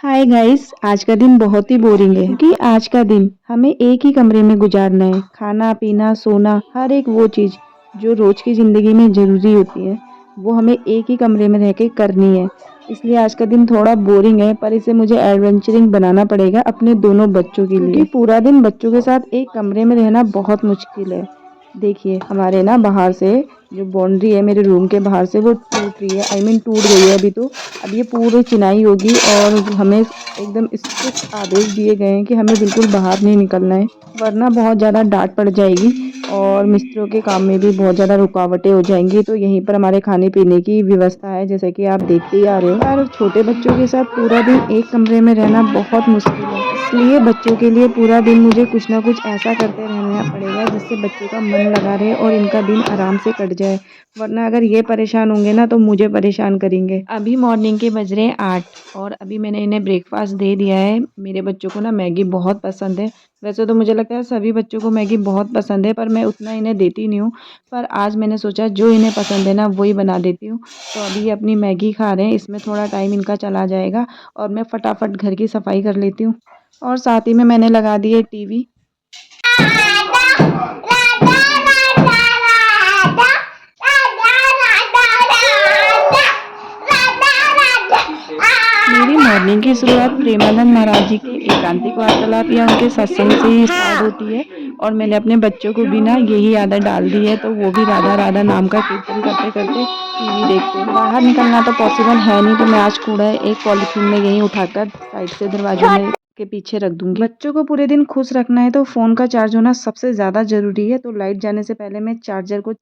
Hi guys, आज का दिन बहुत ही बोरिंग है क्योंकि आज का दिन हमें एक ही कमरे में गुजारना है। खाना पीना सोना हर एक वो चीज़ जो रोज की ज़िंदगी में ज़रूरी होती है वो हमें एक ही कमरे में रह के करनी है। इसलिए आज का दिन थोड़ा बोरिंग है, पर इसे मुझे एडवेंचरिंग बनाना पड़ेगा अपने दोनों बच्चों के लिए, क्योंकि पूरा दिन बच्चों के साथ एक कमरे में रहना बहुत मुश्किल है। देखिए हमारे ना बाहर से जो बाउंड्री है मेरे रूम के बाहर से वो टूट रही है, टूट गई है अभी तो। अब ये पूरी चिनाई होगी और हमें एकदम स्ट्रिक्ट आदेश दिए गए हैं कि हमें बिल्कुल बाहर नहीं निकलना है, वरना बहुत ज़्यादा डांट पड़ जाएगी और मिस्त्रियों के काम में भी बहुत ज़्यादा रुकावटें हो जाएंगी। तो यहीं पर हमारे खाने पीने की व्यवस्था है, जैसे कि आप देखते ही आ रहे हो। पर छोटे बच्चों के साथ पूरा दिन एक कमरे में रहना बहुत मुश्किल है, इसलिए बच्चों के लिए पूरा दिन मुझे कुछ ना कुछ ऐसा करते रहना पड़ेगा जिससे बच्चों का मन लगा रहे और इनका दिन आराम से कट जाए। वरना अगर ये परेशान होंगे ना तो मुझे परेशान करेंगे। अभी मॉर्निंग के बज रहे हैं 8 और अभी मैंने इन्हें ब्रेकफास्ट दे दिया है। मेरे बच्चों को ना मैगी बहुत पसंद है। वैसे तो मुझे लगता है सभी बच्चों को मैगी बहुत पसंद है, पर मैं उतना इन्हें देती नहीं हूँ। पर आज मैंने सोचा जो इन्हें पसंद है ना वही बना देती हूँ। तो अभी ये अपनी मैगी खा रहे हैं, इसमें थोड़ा टाइम इनका चला जाएगा और मैं फटाफट घर की सफाई कर लेती हूँ। और साथ ही में मैंने लगा दी है टीवी। मेरी मॉर्निंग की शुरुआत प्रेमानंद महाराज जी के एकांतिक वार्तालाप या उनके सत्संग से ही स्टार्ट होती है। और मैंने अपने बच्चों को भी ना यही आदत डाल दी है, तो वो भी राधा राधा नाम का कीर्तन करते करते टीवी देखते हैं। बाहर निकलना तो पॉसिबल है नहीं, तो मैं आज कूड़ा एक पॉलीथीन में यहीं उठाकर साइड से दरवाजे में के पीछे रख दूंगी। बच्चों को पूरे दिन खुश रखना है तो फ़ोन का चार्ज होना सबसे ज़्यादा ज़रूरी है। तो लाइट जाने से पहले मैं चार्जर को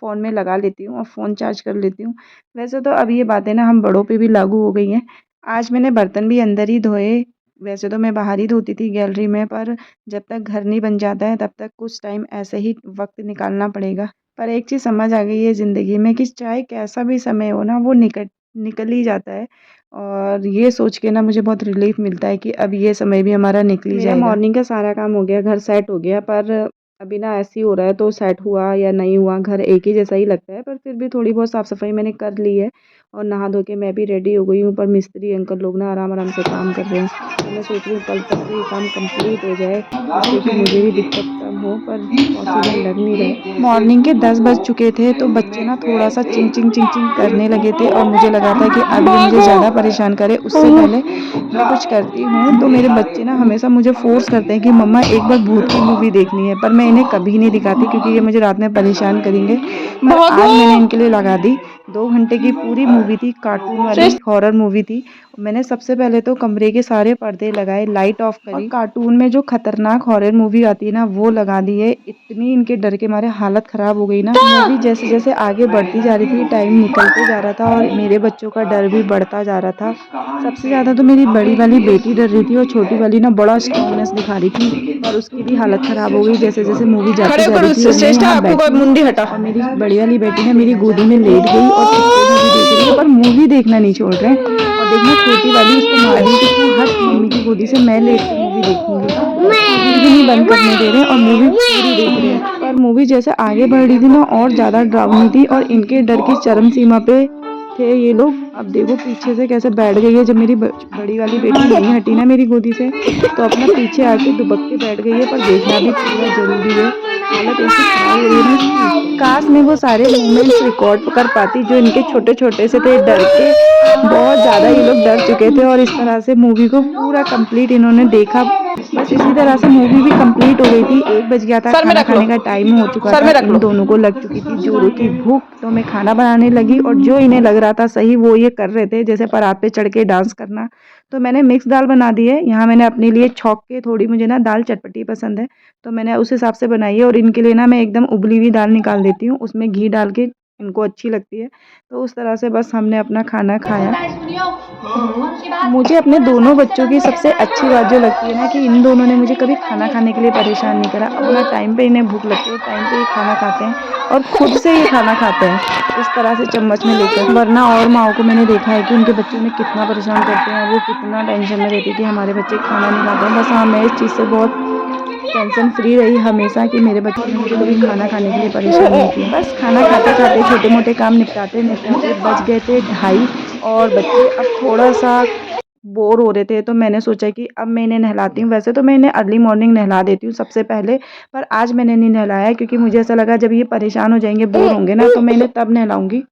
फ़ोन में लगा लेती हूँ और फ़ोन चार्ज कर लेती हूँ। वैसे तो अब ये बातें ना हम बड़ों पे भी लागू हो गई हैं। आज मैंने बर्तन भी अंदर ही धोए। वैसे तो मैं बाहर ही धोती थी गैलरी में, पर जब तक घर नहीं बन जाता है तब तक कुछ टाइम ऐसे ही वक्त निकालना पड़ेगा। पर एक चीज़ समझ आ गई है ज़िंदगी में कि चाहे कैसा भी समय हो ना वो निकल ही जाता है। और ये सोच के ना मुझे बहुत रिलीफ मिलता है कि अब ये समय भी हमारा निकल ही जाएगा। मॉर्निंग का सारा काम हो गया, घर सेट हो गया, पर अभी ना ऐसे ही हो रहा है, तो सेट हुआ या नहीं हुआ घर एक ही जैसा ही लगता है। पर फिर भी थोड़ी बहुत साफ़ सफाई मैंने कर ली है और नहा धो के मैं भी रेडी हो गई हूँ। पर मिस्त्री अंकल लोग ना आराम आराम से काम कर रहे हैं, तो मैं सोच रही हूँ कल तक तो ये काम कंप्लीट हो जाए जिससे कि मुझे भी दिक्कत कम हो, पर पॉसिबल लग नहीं रहा। मॉर्निंग के 10 बज चुके थे तो बच्चे ना थोड़ा सा चिंग चिंग चिंग चिंग करने लगे थे और मुझे लगा था कि अब ये मुझे ज़्यादा परेशान करे उससे पहले मैं कुछ करती हूँ। तो मेरे बच्चे ना हमेशा मुझे फ़ोर्स करते हैं कि मम्मा एक बार भूत की मूवी देखनी है, पर मैं इन्हें कभी नहीं दिखाती क्योंकि ये मुझे रात में परेशान करेंगे। पर आज मैंने इनके लिए लगा दी। 2 घंटे की पूरी मूवी थी, कार्टून वाली हॉरर मूवी थी। मैंने सबसे पहले तो कमरे के सारे पर्दे लगाए, लाइट ऑफ करी, कार्टून में जो खतरनाक हॉरर मूवी आती है ना वो लगा दी है। इतनी इनके डर के मारे हालत खराब हो गई ना। मूवी जैसे जैसे आगे बढ़ती जा रही थी टाइम निकलते जा रहा था और मेरे बच्चों का डर भी बढ़ता जा रहा था। सबसे ज़्यादा तो मेरी बड़ी वाली बेटी डर रही थी और छोटी वाली ना बड़ा स्ट्रॉन्गनेस दिखा रही थी, और उसकी भी हालत खराब हो गई जैसे जैसे मूवी जाती जा रही थी। और मेरी बड़ी वाली बेटी ना मेरी गोदी में लेट गई और चुपके मूवी देख रही है, पर मूवी देखना नहीं छोड़ रहे हैं। और देखना छोटी वाली उसको मार रही कि तू हट मम्मी की गोदी से, मैं लेट के मूवी देखूंगी। टीवी भी नहीं बंद करने दे रहे और मूवी पूरी देख रहे हैं। पर मूवी जैसे आगे बढ़ रही थी ना और ज़्यादा डरावनी थी और इनके डर की चरम सीमा पे थे ये लोग। अब देखो पीछे से कैसे बैठ गई है। जब मेरी बड़ी वाली बेटी नहीं हटी ना मेरी गोदी से तो अपना पीछे आके दुबक के बैठ गई है। पर देखना भी पूरा जरूरी है, हालत ऐसी खराब हो रही है ना। काश मैं वो सारे मोमेंट्स रिकॉर्ड कर पाती जो इनके छोटे छोटे से थे, डर के बहुत ज़्यादा ये लोग डर चुके थे। और इस तरह से मूवी को पूरा कंप्लीट इन्होंने देखा। बस इसी तरह से मूवी भी कंप्लीट हो गई थी। 1 बज गया था, खाना खाने का टाइम हो चुका था। इन दोनों को लग चुकी थी जोरों की भूख, तो मैं खाना बनाने लगी और जो इन्हें लग रहा था सही वो ये कर रहे थे, जैसे परात पे चढ़ के डांस करना। तो मैंने मिक्स दाल बना दी है। यहाँ मैंने अपने लिए छौंक के, थोड़ी मुझे ना दाल चटपटी पसंद है तो मैंने उस हिसाब से बनाई है। और इनके लिए ना मैं एकदम उबली हुई दाल निकाल देती हूँ, उसमें घी डाल के इनको अच्छी लगती है। तो उस तरह से बस हमने अपना खाना खाया। मुझे अपने दोनों बच्चों की सबसे अच्छी बात जो लगती है ना कि इन दोनों ने मुझे कभी खाना खाने के लिए परेशान नहीं करा। अपना टाइम पे इन्हें भूख लगती है और टाइम पे ये खाना खाते हैं और खुद से ये खाना खाते हैं इस तरह से चम्मच में लेकर। वरना और माओ को मैंने देखा है कि उनके बच्चे उन्हें कितना परेशान करते हैं, वो कितना टेंशन में रहती है कि हमारे बच्चे खाना नहीं खाते हैं। बस हाँ, मैं इस चीज़ से बहुत टेंशन फ्री रही हमेशा कि मेरे बच्चों ने मुझे कभी खाना खाने के लिए परेशान नहीं किया। बस खाना खाते खाते छोटे मोटे काम निपटाते निपटाते बज गए थे 2:30 और बच्चे अब थोड़ा सा बोर हो रहे थे, तो मैंने सोचा कि अब मैं इन्हें नहलाती हूँ। वैसे तो मैं इन्हें अर्ली मॉर्निंग नहला देती हूँ सबसे पहले, पर आज मैंने नहीं नहलाया क्योंकि मुझे ऐसा लगा जब ये परेशान हो जाएँगे, बोर होंगे ना, तो मैं इन्हें तब नहलाऊँगी।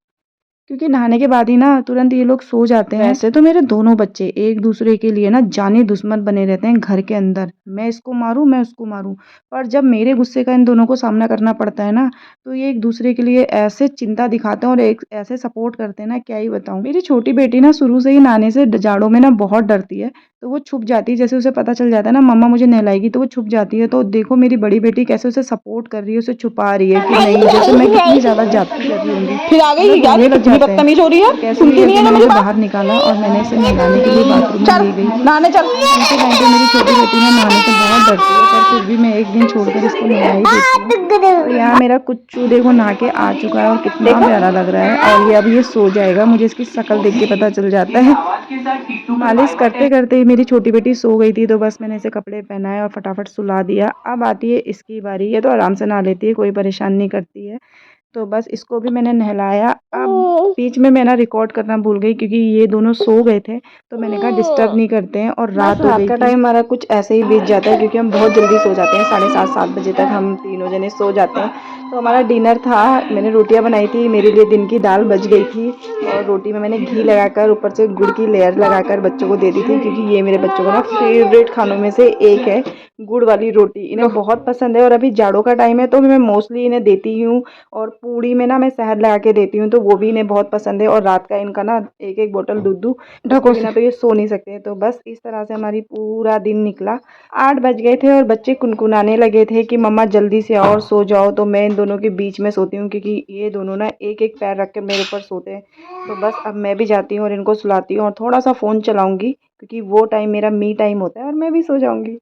क्योंकि नहाने के बाद ही ना तुरंत ये लोग सो जाते हैं। वैसे तो मेरे दोनों बच्चे एक दूसरे के लिए ना जानी दुश्मन बने रहते हैं घर के अंदर। मैं इसको मारूँ, मैं उसको मारूँ। पर जब मेरे गुस्से का इन दोनों को सामना करना पड़ता है ना, तो ये एक दूसरे के लिए ऐसे चिंता दिखाते हैं और एक ऐसे सपोर्ट करते हैं ना, क्या ही बताऊँ। मेरी छोटी बेटी ना शुरू से ही नहाने से जाड़ों में ना बहुत डरती है। तो वो छुप जाती है, जैसे उसे पता चल जाता है ना मम्मा मुझे नहलाएगी, तो वो छुप जाती है। तो देखो मेरी बड़ी बेटी कैसे उसे सपोर्ट कर रही है, उसे छुपा रही है कि नहीं, जैसे मैं कितनी ज़्यादा जाती कर रही होंगी। फिर आ गई मतलब यार, रोने ये लग कितनी जाते हैं। बदतमीज हो रही तो है, कैसे भी सुनती नहीं करके है ना मैंने मेरी इसे बात। बाहर निकाला और मैंने इसे नहलाने के लिए बाथरूम में चल ले गई थी। नहाने चल। हालाँकि दिन के टाइम पे मेरी छोटी बेटी ना नहाने से बहुत डरती है, पर फिर भी मैं एक दिन छोड़कर इसको नहला ही देती हूँ। और यहाँ मेरा कुच्चू देखो नहा के आ चुका है और कितना देखा। प्यारा लग रहा है, और ये अब ये सो जाएगा, मुझे इसकी शक्ल देख के पता चल जाता है। मालिश करते-करते ही मेरी छोटी बेटी सो गई थी, तो बस मैंने इसे कपड़े पहनाए और फटाफट सुला दिया। अब आती है इसकी बारी, ये तो आराम से नहा लेती है, कोई परेशान नहीं करती है। तो बस इसको भी मैंने नहलाया। अब बीच में मैं ना रिकॉर्ड करना भूल गई क्योंकि ये दोनों सो गए थे, तो मैंने कहा डिस्टर्ब नहीं करते हैं, और रात हो गई का टाइम हमारा कुछ ऐसे ही बीत जाता है क्योंकि हम बहुत जल्दी सो जाते हैं, 7:30 बजे तक हम तीनों जने सो जाते हैं। तो हमारा डिनर था, मैंने रोटियां बनाई थी, मेरे लिए दिन की दाल बच गई थी, और रोटी में मैंने घी लगाकर ऊपर से गुड़ की लेयर लगाकर बच्चों को दे दी थी, क्योंकि ये मेरे बच्चों को ना फेवरेट खानों में से एक है गुड़ वाली रोटी, इन्हें बहुत पसंद है। और अभी जाड़ों का टाइम है तो मैं मोस्टली इन्हें देती हूँ, और पूड़ी में ना मैं शहद लगा के देती हूँ, तो वो भी इन्हें बहुत पसंद है। और रात का इनका ना एक एक बोतल दूध दूँ, उसके बिना तो ये सो नहीं सकते। तो बस इस तरह से हमारी पूरा दिन निकला। 8 बज गए थे और बच्चे कुनकुनाने लगे थे कि मम्मा जल्दी से आओ और सो जाओ, तो मैं इन दोनों के बीच में सोती हूँ क्योंकि ये दोनों ना एक एक पैर रख के मेरे ऊपर सोते हैं। तो बस अब मैं भी जाती हूँ और इनको सुलाती हूँ और थोड़ा सा फ़ोन चलाऊँगी, क्योंकि वो टाइम मेरा मी टाइम होता है और मैं भी सो जाऊँगी।